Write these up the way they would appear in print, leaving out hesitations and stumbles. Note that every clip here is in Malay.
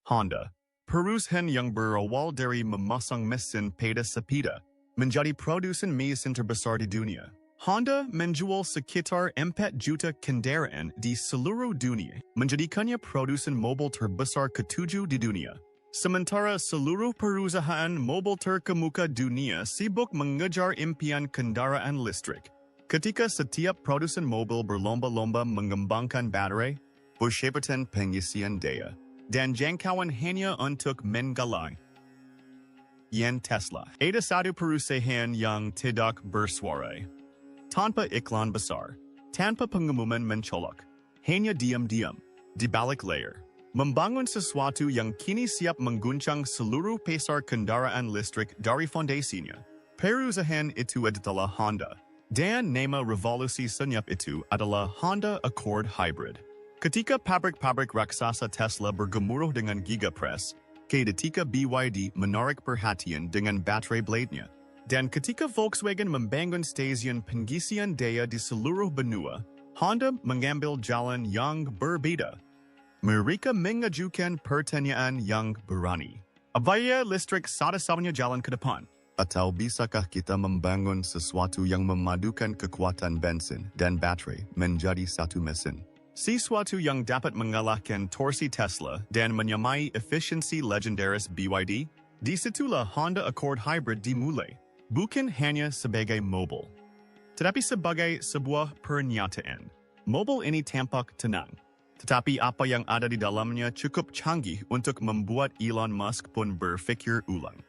Honda. Perusahaan yang berawal dari memasang mesin pada sepeda, menjadi produsen mesin terbesar di dunia. Honda menjual sekitar 4 juta kendaraan di seluruh dunia, menjadikannya produsen mobil terbesar ketujuh di dunia. Sementara seluruh perusahaan mobil terkemuka dunia sibuk mengejar impian kendaraan listrik. Ketika setiap produsen mobil berlomba-lomba mengembangkan baterai, percepatan pengisian daya, dan jangkauan hanya untuk menggalang yen Tesla. Ada satu perusahaan yang tidak bersuara. Tanpa iklan besar, tanpa pengumuman mencolok, hanya diam-diam, di balik layar. Membangun sesuatu yang kini siap mengguncang seluruh pasar kendaraan listrik dari fondasinya. Perusahaan itu adalah Honda. Dan nama Revolusi senyap itu adalah Honda Accord Hybrid. Ketika pabrik-pabrik raksasa Tesla bergemuruh dengan gigapress, ketika BYD menarik perhatian dengan baterai blade-nya, dan ketika Volkswagen membangun stasiun pengisian daya di seluruh benua, Honda mengambil jalan yang berbeda. Mereka mengajukan pertanyaan yang berani. Apakah listrik satu-satunya jalan ke depan? Atau bisakah kita membangun sesuatu yang memadukan kekuatan bensin dan baterai menjadi satu mesin? Sesuatu yang dapat mengalahkan torsi Tesla dan menyamai efisiensi legendaris BYD? Disitulah Honda Accord Hybrid dimulai, bukan hanya sebagai mobil, tetapi sebagai sebuah pernyataan. Mobil ini tampak tenang, tetapi apa yang ada di dalamnya cukup canggih untuk membuat Elon Musk pun berpikir ulang.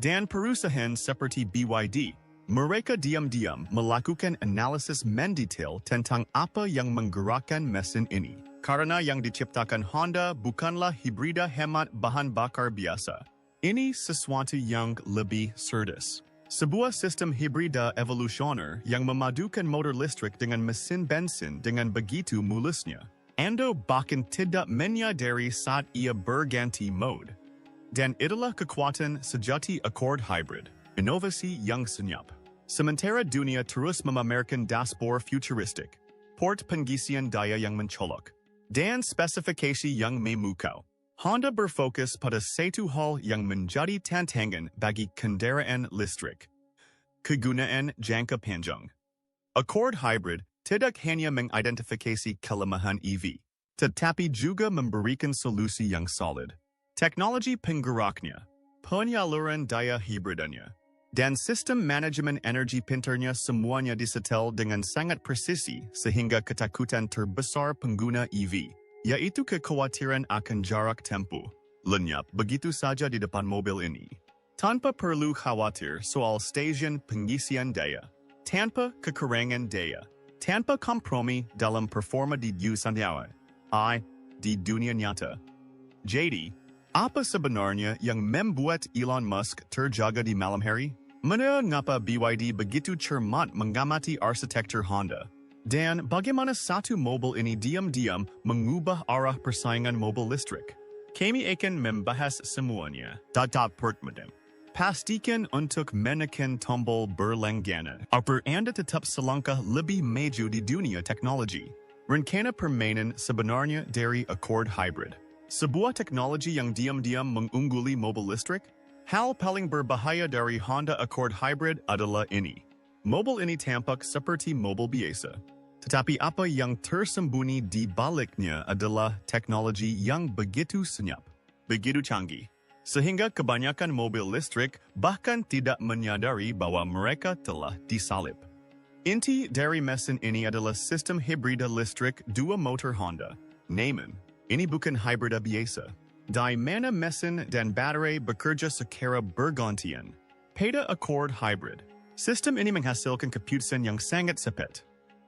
Dan perusahaan seperti BYD, mereka diam-diam melakukan analisis mendetail tentang apa yang menggerakkan mesin ini. Karena yang diciptakan Honda bukanlah hibrida hemat bahan bakar biasa. Ini sesuatu yang lebih cerdas. Sebuah sistem hibrida evolusioner yang memadukan motor listrik dengan mesin bensin dengan begitu mulusnya. Anda bahkan tidak menyadari saat ia berganti mode. Dan itulah kekuatan sejati Accord Hybrid. Inovasi yang senyap. Sementara dunia terus memamerkan dashboard futuristik, port pengisian daya yang mencolok, dan spesifikasi yang memukau, Honda berfokus pada satu hal yang menjadi tantangan bagi kendaraan listrik: kegunaan jangka panjang. Accord Hybrid tidak hanya mengidentifikasi kelemahan EV, tetapi juga memberikan solusi yang solid. Teknologi penggeraknya, penyaluran daya hibridanya, dan sistem manajemen energi pintarnya semuanya disetel dengan sangat presisi sehingga ketakutan terbesar pengguna EV, yaitu kekhawatiran akan jarak tempuh, lenyap begitu saja di depan mobil ini. Tanpa perlu khawatir soal stasiun pengisian daya, tanpa kekurangan daya, tanpa kompromi dalam performa di di dunia nyata. Jadi, apa sebenarnya yang membuat Elon Musk terjaga di malam hari? Mengapa BYD begitu cermat mengamati arsitektur Honda? Dan bagaimana satu mobil ini diam-diam mengubah arah persaingan mobil listrik? Kami akan membahas semuanya. Tetap pertama. Pastikan untuk menekan tombol berlangganan agar Anda tetap selangkah lebih maju di dunia teknologi. Rencana permainan sebenarnya dari Accord Hybrid. Sebuah teknologi yang diam-diam mengungguli mobil listrik? Hal paling berbahaya dari Honda Accord Hybrid adalah ini. Mobil ini tampak seperti mobil biasa. Tetapi apa yang tersembunyi di baliknya adalah teknologi yang begitu senyap, begitu canggih, sehingga kebanyakan mobil listrik bahkan tidak menyadari bahwa mereka telah disalip. Inti dari mesin ini adalah sistem hibrida listrik dua motor Honda. Namun, ini bukan hibrida biasa. Di mana mesin dan baterai bekerja secara bergantian. Pada Accord Hybrid, sistem ini menghasilkan keputusan yang sangat cepat.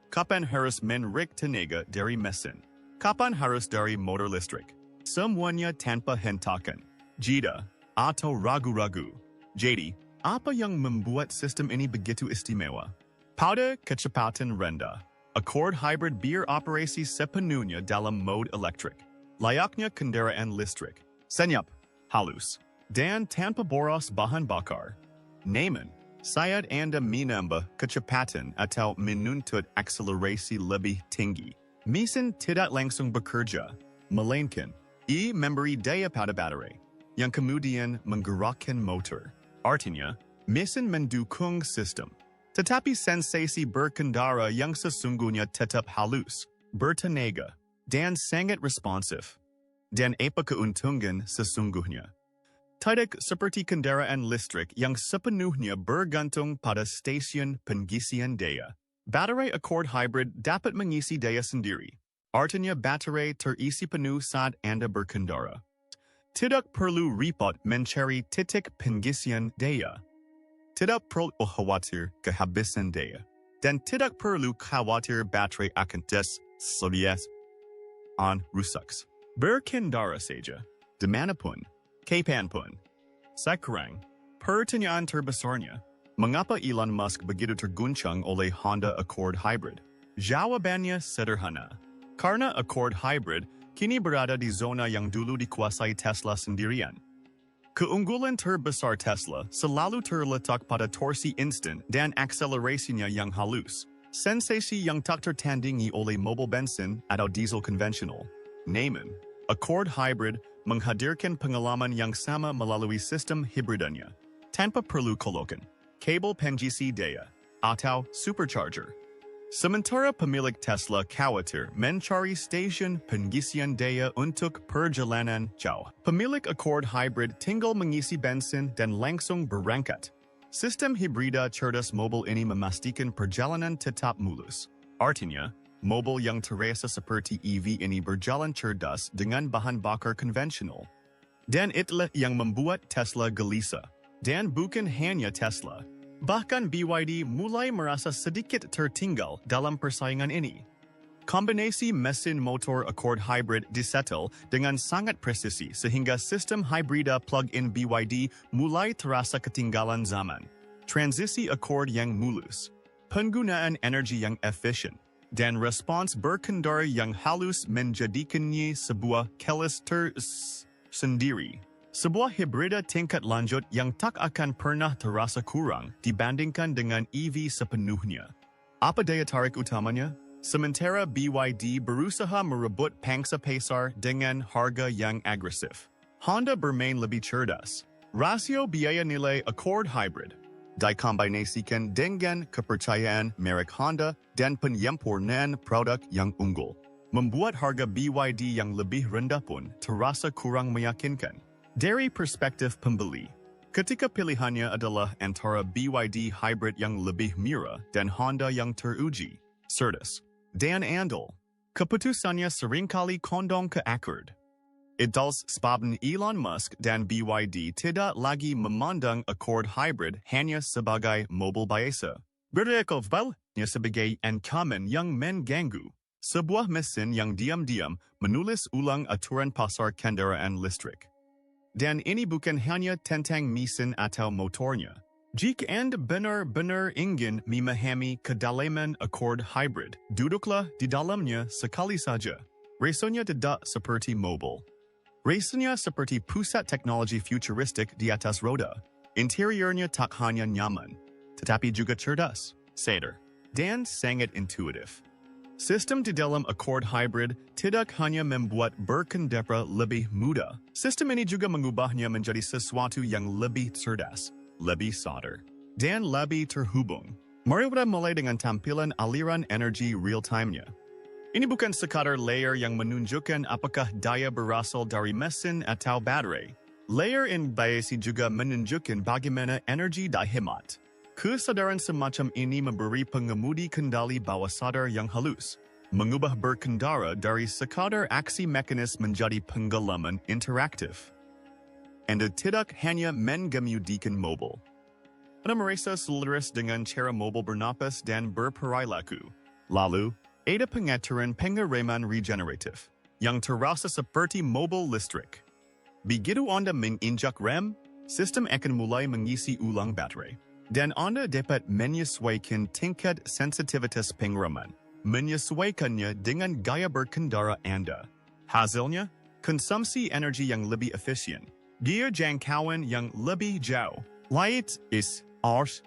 Kapan harus menarik tenaga dari mesin? Kapan harus dari motor listrik? Semuanya tanpa hentakan, jeda, atau ragu-ragu. Jadi, apa yang membuat sistem ini begitu istimewa? Pada kecepatan rendah, Accord Hybrid beroperasi sepenuhnya dalam mode elektrik. Layaknya kendaraan listrik, senyap, halus, dan tanpa boros bahan bakar. Namun, saat Anda menambah kecepatan atau menuntut akselerasi lebih tinggi, mesin tidak langsung bekerja, melainkan memberi daya pada baterai, yang kemudian menggerakkan motor. Artinya, mesin mendukung sistem. Tetapi sensasi berkendara yang sesungguhnya tetap halus, bertenaga, dan sangat responsif. Dan apa keuntungan sesungguhnya? Tidak seperti kendaraan listrik yang sepenuhnya bergantung pada stasiun pengisian daya. Baterai Accord Hybrid dapat mengisi daya sendiri. Artinya baterai terisi penuh saat Anda berkendara. Tidak perlu repot mencari titik pengisian daya. Tidak perlu khawatir kehabisan daya. Dan tidak perlu khawatir baterai akan rusak. Berkendara saja, dimanapun, kapanpun. Sekarang, pertanyaan terbesarnya, mengapa Elon Musk begitu terguncang oleh Honda Accord Hybrid? Jawabannya sederhana. Karena Accord Hybrid kini berada di zona yang dulu dikuasai Tesla sendirian. Keunggulan terbesar Tesla selalu terletak pada torsi instan dan akselerasinya yang halus. Sensasi yang tak tertandingi oleh mobil bensin atau diesel konvensional. Namun, Accord Hybrid menghadirkan pengalaman yang sama melalui sistem hibridanya, tanpa perlu colokan, kabel pengisi daya, atau supercharger. Sementara pemilik Tesla khawatir mencari stasiun pengisian daya untuk perjalanan jauh. Pemilik Accord Hybrid tinggal mengisi bensin dan langsung berangkat. Sistem hibrida cerdas mobil ini memastikan perjalanan tetap mulus. Artinya, mobil yang terasa seperti EV ini berjalan cerdas dengan bahan bakar konvensional. Dan itulah yang membuat Tesla gelisah. Dan bukan hanya Tesla. Bahkan BYD mulai merasa sedikit tertinggal dalam persaingan ini. Kombinasi mesin motor Accord Hybrid disetel dengan sangat presisi sehingga sistem hibrida plug-in BYD mulai terasa ketinggalan zaman. Transisi Accord yang mulus, penggunaan energi yang efisien, dan respons berkendara yang halus menjadikannya sebuah kelas tersendiri. Sebuah hibrida tingkat lanjut yang tak akan pernah terasa kurang dibandingkan dengan EV sepenuhnya. Apa daya tarik utamanya? Sementara BYD berusaha merebut pangsa pasar dengan harga yang agresif. Honda bermain lebih cerdas. Rasio biaya nilai Accord Hybrid dikombinasikan dengan kepercayaan merek Honda dan penyempurnaan produk yang unggul, membuat harga BYD yang lebih rendah pun terasa kurang meyakinkan. Dari perspektif pembeli, ketika pilihannya adalah antara BYD hybrid yang lebih murah dan Honda yang teruji, cerdas, dan andal, keputusannya seringkali condong ke Accord. Itulah sebabnya Elon Musk dan BYD tidak lagi memandang Accord Hybrid hanya sebagai mobil biasa. Berdekat sebagai ancaman yang mengganggu, sebuah mesin yang diam-diam menulis ulang aturan pasar kendaraan listrik. Dan ini bukan hanya tentang mesin atau motornya. Jika Anda benar-benar ingin memahami kedalaman Accord Hybrid, duduklah di dalamnya sekali saja. Rasanya tidak seperti mobil. Rasanya seperti pusat teknologi futuristik di atas roda. Interiornya tak hanya nyaman, tetapi juga cerdas, sadar, dan sangat intuitif. Sistem di dalam Accord Hybrid tidak hanya membuat berkendara lebih mudah. Sistem ini juga mengubahnya menjadi sesuatu yang lebih cerdas, lebih sadar, dan lebih terhubung. Mari kita mulai dengan tampilan aliran energi real-time-nya. Ini bukan sekadar layer yang menunjukkan apakah daya berasal dari mesin atau baterai. Layer in biasi juga menunjukkan bagaimana energi dihemat. Kesadaran semacam ini memberi pengemudi kendali bawah sadar yang halus, mengubah berkendara dari sekadar aksi mekanis menjadi pengalaman interaktif. Anda tidak hanya mengemudikan mobil. Anda merasa selaras dengan cara mobil bernapas dan berperilaku. Lalu, ada pengaturan pengereman regeneratif yang terasa seperti mobil listrik. Begitu Anda menginjak rem, sistem akan mulai mengisi ulang baterai. Dan Anda dapat menyesuaikan tingkat sensitivitas pengereman, menyesuaikannya dengan gaya berkendara Anda. Hasilnya, konsumsi energi yang lebih efisien, gear jangkauan yang lebih jauh, light is ars,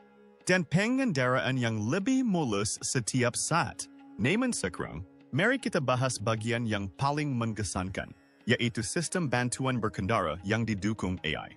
dan pengendaraan yang lebih mulus setiap saat. Namun sekarang, mari kita bahas bagian yang paling mengesankan, yaitu sistem bantuan berkendara yang didukung AI.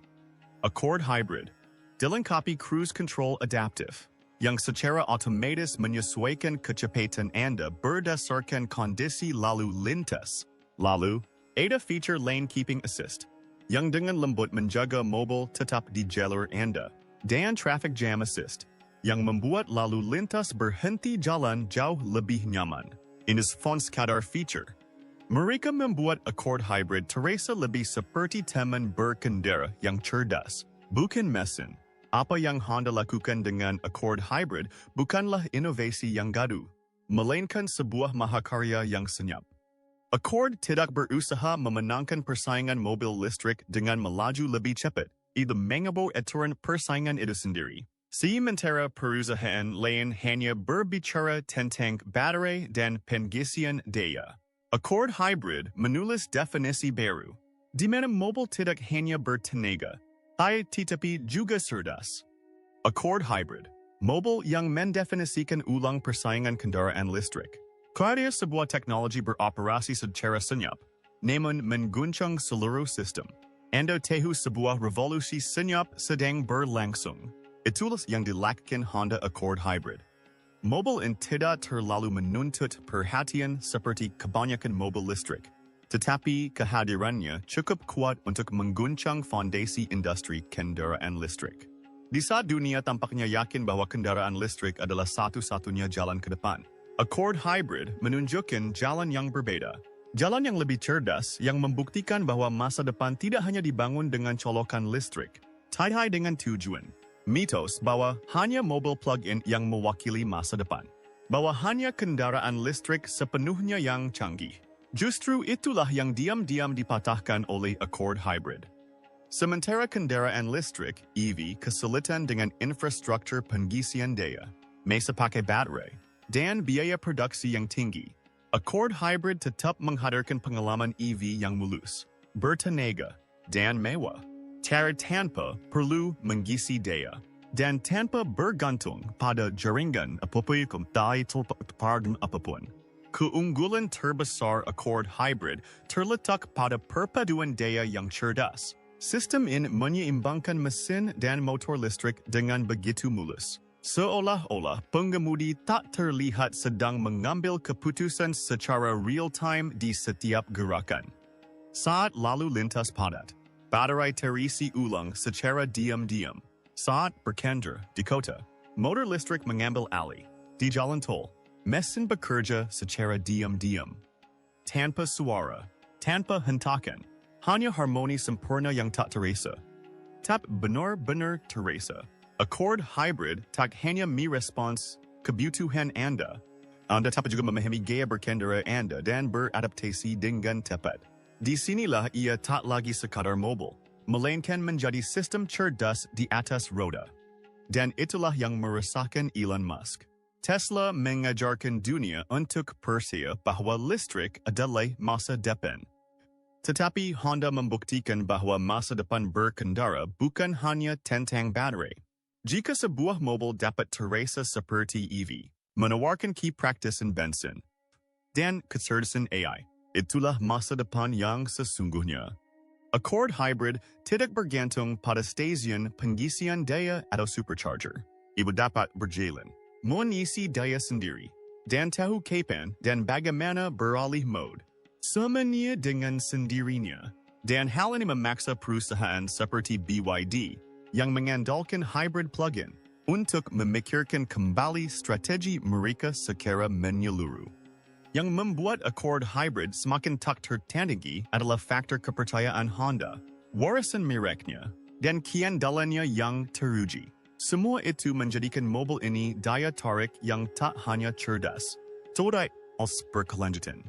Accord Hybrid dilengkapi cruise control adaptif yang secara otomatis menyesuaikan kecepatan Anda berdasarkan kondisi lalu lintas. Lalu, ada feature lane keeping assist yang dengan lembut menjaga mobil tetap di jalur Anda, dan traffic jam assist yang membuat lalu lintas berhenti jalan jauh lebih nyaman. Ini sekadar feature. Mereka membuat Accord Hybrid terasa lebih seperti teman berkendara yang cerdas, bukan mesin. Apa yang Honda lakukan dengan Accord Hybrid bukanlah inovasi yang gaduh, melainkan sebuah mahakarya yang senyap. Accord tidak berusaha memenangkan persaingan mobil listrik dengan melaju lebih cepat. Itu mengubah aturan persaingan itu sendiri. Sementara perusahaan lain hanya berbicara tentang baterai dan pengisian daya. Accord Hybrid menulis definisi baru, di mana mobil tidak hanya bertenaga, tetapi juga cerdas. Accord Hybrid, mobil yang mendefinisikan ulang persaingan kendaraan listrik. Karena sebuah teknologi beroperasi secara senyap, namun mengguncang seluruh sistem. Anda tahu sebuah revolusi senyap sedang berlangsung. Itulah yang dilakukan Honda Accord Hybrid. Mobil yang tidak terlalu menuntut perhatian seperti kebanyakan mobil listrik, tetapi kehadirannya cukup kuat untuk mengguncang fondasi industri kendaraan listrik. Di saat dunia tampaknya yakin bahwa kendaraan listrik adalah satu-satunya jalan ke depan, Accord Hybrid menunjukkan jalan yang berbeda. Jalan yang lebih cerdas yang membuktikan bahwa masa depan tidak hanya dibangun dengan colokan listrik, tetapi dengan tujuan. Mitos bahwa hanya mobil plug-in yang mewakili masa depan. Bahwa hanya kendaraan listrik sepenuhnya yang canggih. Justru itulah yang diam-diam dipatahkan oleh Accord Hybrid. Sementara kendaraan listrik (EV) kesulitan dengan infrastruktur pengisian daya, masa pakai baterai, dan biaya produksi yang tinggi, Accord Hybrid tetap menghadirkan pengalaman EV yang mulus, bertenaga, dan mewah. Tanpa perlu mengisi daya, dan tanpa bergantung pada jaringan apapun dari tempat apapun. Keunggulan terbesar Accord Hybrid terletak pada perpaduan daya yang cerdas. Sistem ini menyeimbangkan mesin dan motor listrik dengan begitu mulus. Seolah-olah pengemudi tak terlihat sedang mengambil keputusan secara real-time di setiap gerakan. Saat lalu lintas padat, baterai terisi ulang secara diam-diam. Saat berkendara di kota, motor listrik mengambil alih. Di jalan tol, mesin bekerja secara diam-diam. Tanpa suara, tanpa hentakan, hanya harmoni sempurna yang tak terasa. Tapi benar-benar terasa. Accord Hybrid tak hanya merespons kebutuhan Anda tapi juga memahami gaya berkendara Anda dan beradaptasi dengan tepat. Di sinilah ia tak lagi sekadar mobil, melainkan menjadi sistem cerdas di atas roda. Dan itulah yang meresahkan Elon Musk. Tesla mengajarkan dunia untuk percaya bahwa listrik adalah masa depan. Tetapi Honda membuktikan bahwa masa depan berkendara bukan hanya tentang baterai. Jika sebuah mobil dapat terasa seperti EV, menawarkan key practice bensin, dan kecerdasan AI, itulah masa depan yang sesungguhnya. Accord Hybrid tidak bergantung pada stasiun pengisian daya atau supercharger. Ibu dapat berjalan, mengisi daya sendiri, dan tahu kapan dan bagaimana beralih mode. Semuanya dengan sendirinya. Dan hal ini memaksa perusahaan seperti BYD yang mengandalkan hybrid plug-in untuk memikirkan kembali strategi mereka secara menyeluruh. Yang membuat Accord Hybrid semakin tak tertandingi adalah faktor kepercayaan Honda, warisan mereknya, dan keandalannya yang teruji. Semua itu menjadikan mobil ini daya tarik yang tak hanya cerdas, tetapi berkelanjutan.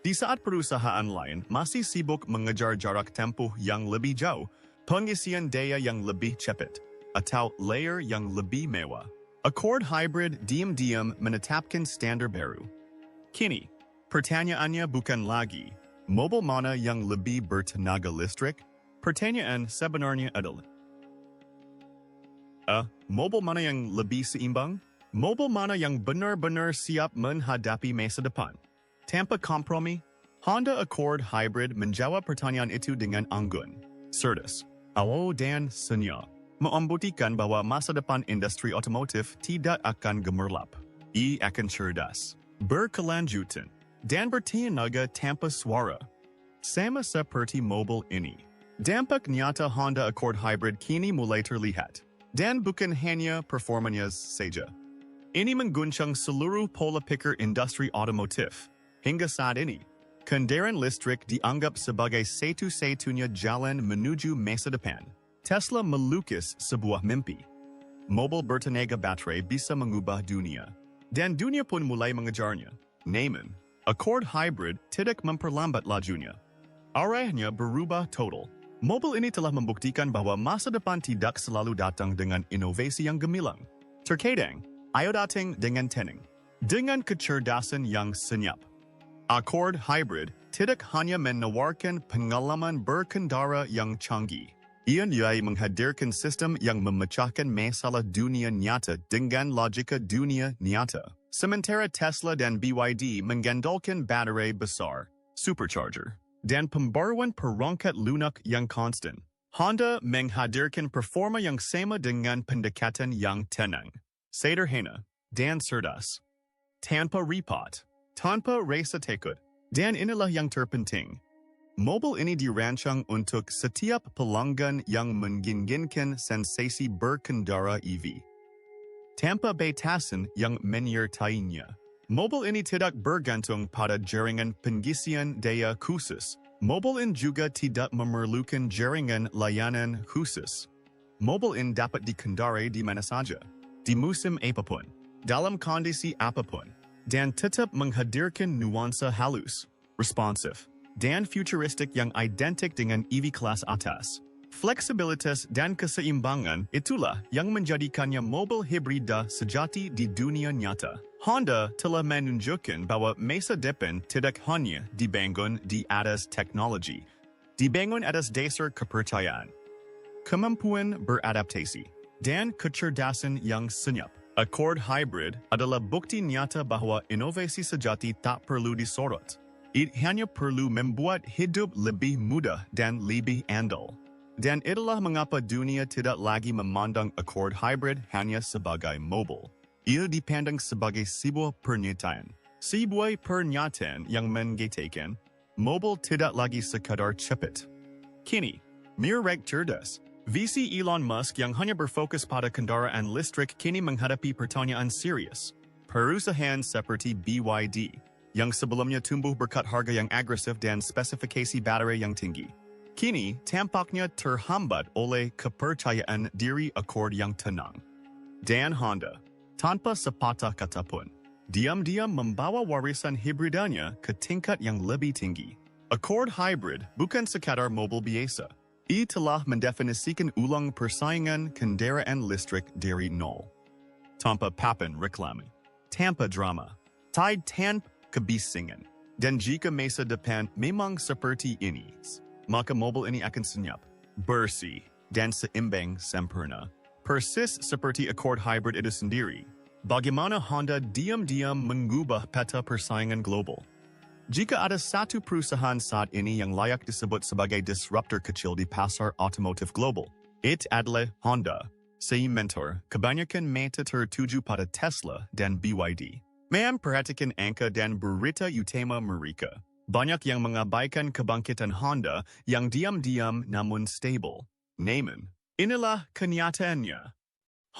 Di saat perusahaan lain masih sibuk mengejar jarak tempuh yang lebih jauh, pengisian daya yang lebih cepat, atau layer yang lebih mewah, Accord Hybrid diam-diam menetapkan standar baru. Kini, pertanyaannya bukan lagi, mobil mana yang lebih bertenaga listrik? Pertanyaan sebenarnya adalah, mobil mana yang lebih seimbang? Mobil mana yang benar-benar siap menghadapi masa depan? Tanpa kompromi, Honda Accord Hybrid menjawab pertanyaan itu dengan anggun, cerdas, awal dan senyap, membuktikan bahwa masa depan industri otomotif tidak akan gemerlap. Ia akan cerdas, berkelanjutan, dan bertenaga tanpa suara. Sama seperti mobil ini. Dampak nyata Honda Accord Hybrid kini mulai terlihat, dan bukan hanya performanya saja. Ini mengguncang seluruh pola pikir industri otomotif. Hingga saat ini, kendaraan listrik dianggap sebagai satu-satunya jalan menuju masa depan. Tesla melukis sebuah mimpi. Mobil bertenaga baterai bisa mengubah dunia. Dan dunia pun mulai mengejarnya. Namun, Accord Hybrid tidak memperlambat lajunya. Arahnya berubah total. Mobil ini telah membuktikan bahwa masa depan tidak selalu datang dengan inovasi yang gemilang. Terkadang, ayo datang dengan tenang. Dengan kecerdasan yang senyap. Accord Hybrid tidak hanya menawarkan pengalaman berkendara yang canggih. Ia menghadirkan sistem yang memecahkan masalah dunia nyata dengan logika dunia nyata. Sementara Tesla dan BYD menggandolkan baterai besar, supercharger, dan pembaruan perangkat lunak yang konstan. Honda menghadirkan performa yang sama dengan pendekatan yang tenang, sederhana, dan cerdas. Tanpa repot, tanpa rasa takut, dan inilah yang terpenting. Mobil ini dirancang untuk setiap pelanggan yang menginginkan sensasi berkendara EV. Tanpa batasan yang menyertainya. Mobil ini tidak bergantung pada jaringan pengisian daya khusus. Mobil ini juga tidak memerlukan jaringan layanan khusus. Mobil ini dapat dikendarai di mana saja, di musim apapun, dalam kondisi apapun, dan tetap menghadirkan nuansa halus, responsif, dan futuristik yang identik dengan EV kelas atas. Fleksibilitas dan keseimbangan itulah yang menjadikannya mobil hibrida sejati di dunia nyata. Honda telah menunjukkan bahwa masa depan tidak hanya dibangun di atas teknologi, dibangun atas dasar kepercayaan, kemampuan beradaptasi, dan kecerdasan yang senyap. Accord Hybrid adalah bukti nyata bahwa inovasi sejati tak perlu disorot. It hanya perlu membuat hidup lebih mudah dan lebih andal. Dan itulah mengapa dunia tidak lagi memandang Accord Hybrid hanya sebagai mobil. Ia dipandang sebagai sebuah pernyataan. Sebuah pernyataan yang mengatakan, mobil tidak lagi sekadar cepat. Kini, merek cerdas. VC Elon Musk yang hanya berfokus pada kendaraan listrik kini menghadapi pertanyaan serius. Perusahaan seperti BYD, yang sebelumnya tumbuh berkat harga yang agresif dan spesifikasi baterai yang tinggi, kini tampaknya terhambat oleh kepercayaan diri Accord yang tenang. Dan Honda, tanpa sepatah kata pun, diam-diam membawa warisan hibridanya ke tingkat yang lebih tinggi. Accord Hybrid bukan sekadar mobil biasa. Ia telah mendefinisikan ulang persaingan kendaraan listrik dari nol. Tanpa papan reklame, tanpa drama, tanpa kebisingan. Dan jika masa depan memang seperti ini, maka mobil ini akan senyap, bersih, dan seimbang sempurna. Persis seperti Accord Hybrid itu sendiri, bagaimana Honda diam-diam mengubah peta persaingan global. Jika ada satu perusahaan saat ini yang layak disebut sebagai disruptor kecil di pasar otomotif global, itu adalah Honda. Sementara kebanyakan mata tertuju pada Tesla dan BYD. Memperhatikan angka dan berita utama mereka. Banyak yang mengabaikan kebangkitan Honda yang diam-diam namun stabil. Namun, inilah kenyataannya.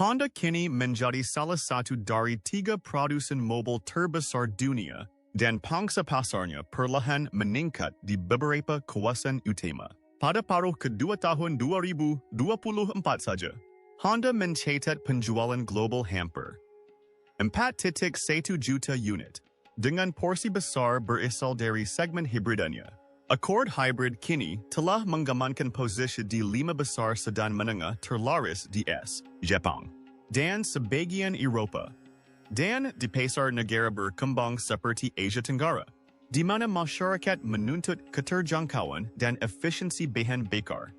Honda kini menjadi salah satu dari 3 produsen mobil terbesar dunia dan pangsa pasarnya perlahan meningkat di beberapa kawasan utama. Pada paruh kedua tahun 2024 saja, Honda mencatat penjualan global hampir 4.1 juta unit. Dengan porsi besar berasal dari segmen hibridanya. Accord Hybrid kini telah mengamankan posisi di 5 besar sedan menengah terlaris di Jepang, dan sebagian Eropa, dan di pasar negara berkembang seperti Asia Tenggara, di mana masyarakat menuntut keterjangkauan dan efisiensi bahan bakar.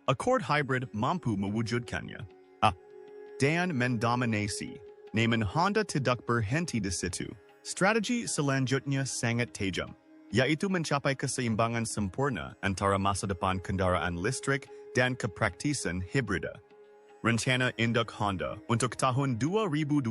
Accord Hybrid mampu mewujudkannya. Dan mendominasi. Namun Honda tidak berhenti di situ. Strategi selanjutnya sangat tajam. yaitu mencapai keseimbangan sempurna antara masa depan kendaraan listrik dan kepraktisan hibrida. Rencana induk Honda untuk tahun 2025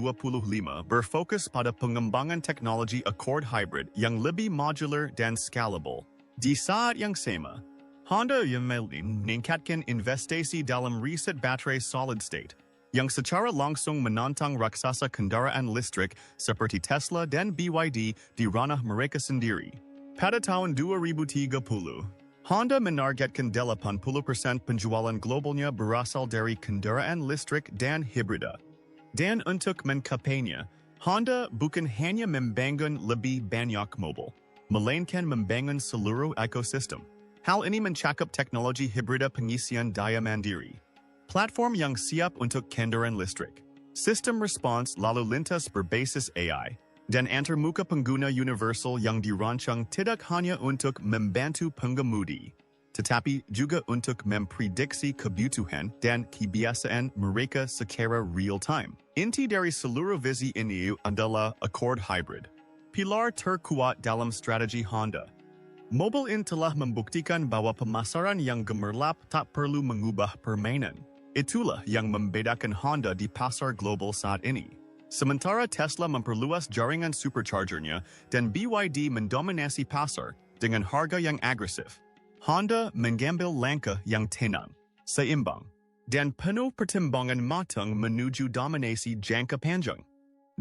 berfokus pada pengembangan teknologi Accord Hybrid yang lebih modular dan scalable. Di saat yang sama, Honda yang meningkatkan investasi dalam riset baterai solid state, yang secara langsung menantang raksasa kendaraan listrik seperti Tesla dan BYD di ranah mereka sendiri. Pada tahun 2030, Honda menargetkan 80% penjualan globalnya berasal dari kendaraan listrik dan hibrida. Dan untuk mencapainya, Honda bukan hanya membangun lebih banyak mobil, melainkan membangun seluruh ekosistem. Hal ini mencakup teknologi hibrida pengisian daya mandiri, platform yang siap untuk kendaraan listrik, sistem respons lalu lintas berbasis AI, dan antarmuka pengguna universal yang dirancang tidak hanya untuk membantu pengemudi, tetapi juga untuk memprediksi kebutuhan dan kebiasaan mereka secara real-time. Inti dari seluruh visi ini adalah Accord Hybrid, pilar terkuat dalam strategi Honda. Mobil ini telah membuktikan bahwa pemasaran yang gemerlap tak perlu mengubah permainan. Itulah yang membedakan Honda di pasar global saat ini. Sementara Tesla memperluas jaringan superchargernya dan BYD mendominasi pasar dengan harga yang agresif, Honda mengambil langkah yang tenang, seimbang, dan penuh pertimbangan matang menuju dominasi jangka panjang.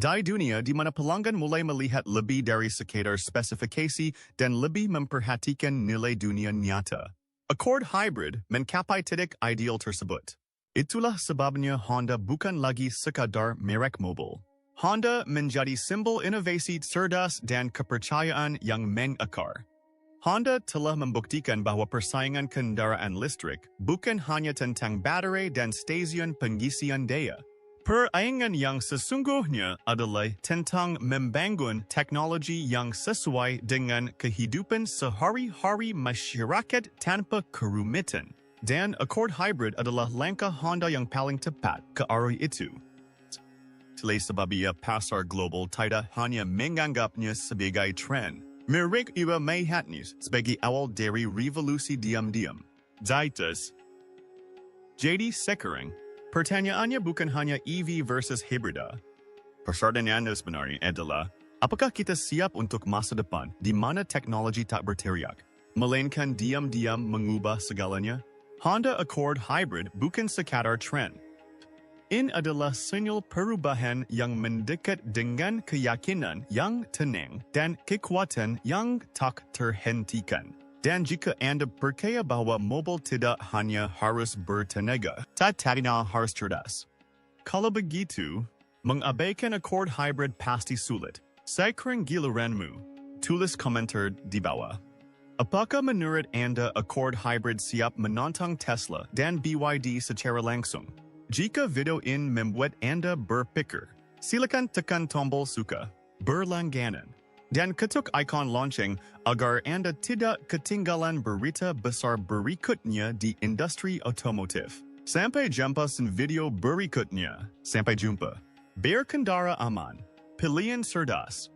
Di dunia di mana pelanggan mulai melihat lebih dari sekedar spesifikasi dan lebih memperhatikan nilai dunia nyata, Accord Hybrid mencapai titik ideal tersebut. Itulah sebabnya Honda bukan lagi sekadar merek mobil. Honda menjadi simbol inovasi cerdas dan kepercayaan yang mengakar. Honda telah membuktikan bahwa persaingan kendaraan listrik bukan hanya tentang baterai dan stasiun pengisian daya. Persaingan yang sesungguhnya adalah tentang membangun teknologi yang sesuai dengan kehidupan sehari-hari masyarakat tanpa kerumitan. Dan Accord Hybrid adalah langkah Honda yang paling tepat ke arah itu. Oleh sebab ia pasar global tidak hanya menganggapnya sebagai tren, mereka juga melihatnya sebagai awal dari revolusi diam-diam. Jadi sekarang, pertanyaannya bukan hanya EV versus hibrida. Pertanyaannya sebenarnya adalah, apakah kita siap untuk masa depan di mana teknologi tak berteriak, melainkan diam-diam mengubah segalanya? Honda Accord Hybrid bukan sekadar tren. Ini adalah sinyal perubahan yang mendekat dengan keyakinan yang tenang dan kekuatan yang tak terhentikan. Dan jika Anda percaya bahwa mobil tidak hanya harus bertenaga, tetapi harus cerdas. Kalau begitu, mengabaikan Accord Hybrid pasti sulit. Sekarang giliranmu. Tulis komentar di bawah. Apakah menurut Anda Accord Hybrid siap menantang Tesla dan BYD secara langsung? Jika video ini membuat Anda berpikir, silakan tekan tombol suka, berlangganan, dan ketuk ikon lonceng agar Anda tidak ketinggalan berita besar berikutnya di industri otomotif. Sampai jumpa di video berikutnya. Sampai jumpa. Berkendara aman. Pilihan cerdas.